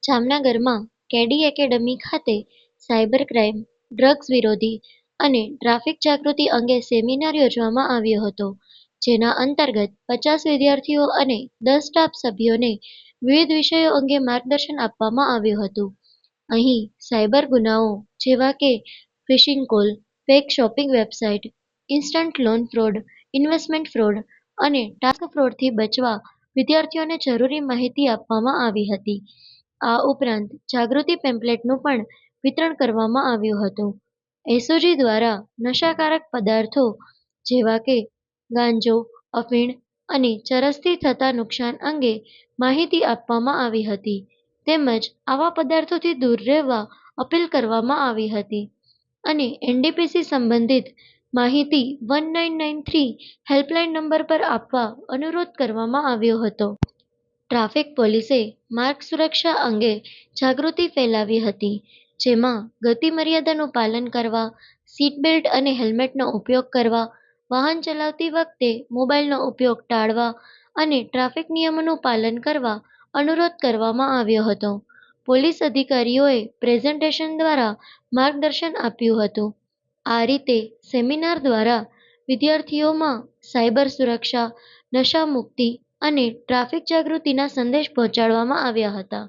જામનગરમાં કેડી એકેડમી ખાતે cyber crime, drugs વિરોધી અને ટ્રાફિક જાગૃતિ અંગે સેમિનાર યોજવામાં આવ્યો હતો, જેના અંતર્ગત 50 વિદ્યાર્થીઓ અને 10 સ્ટાફ સભ્યોને વિવિધ વિષયો અંગે માર્ગદર્શન આપવામાં આવ્યું હતું. અહીં સાયબર ગુનાઓ જેવા કે phishing call, fake shopping website, instant loan fraud, investment fraud અને ટાસ્ક ફ્રોડથી બચવા વિદ્યાર્થીઓને જરૂરી માહિતી આપવામાં આવી હતી. આ ઉપરાંત જાગૃતિ પેમ્પલેટનું પણ વિતરણ કરવામાં આવ્યું હતું. એસઓજી દ્વારા નશાકારક પદાર્થો જેવા કે ગાંજો, અફીણ અને ચરસથી થતા નુકસાન અંગે માહિતી આપવામાં આવી હતી, તેમજ આવા પદાર્થોથી દૂર રહેવા અપીલ કરવામાં આવી હતી અને એનડીપીસી સંબંધિત માહિતી 1993 હેલ્પલાઇન નંબર પર આપવા અનુરોધ કરવામાં આવ્યો હતો. ટ્રાફિક પોલીસે માર્ગ સુરક્ષા અંગે જાગૃતિ ફેલાવી હતી, જેમાં ગતિ મર્યાદાનું પાલન કરવા, સીટ બેલ્ટ અને હેલ્મેટનો ઉપયોગ કરવા, વાહન ચલાવતી વખતે મોબાઈલનો ઉપયોગ ટાળવા અને ટ્રાફિક નિયમોનું પાલન કરવા અનુરોધ કરવામાં આવ્યો હતો. પોલીસ અધિકારીઓએ પ્રેઝન્ટેશન દ્વારા માર્ગદર્શન આપ્યું હતું. આ રીતે સેમિનાર દ્વારા વિદ્યાર્થીઓમાં સાયબર સુરક્ષા, નશા મુક્તિ અને ટ્રાફિક જાગૃતિના સંદેશ પહોંચાડવામાં આવ્યા હતા.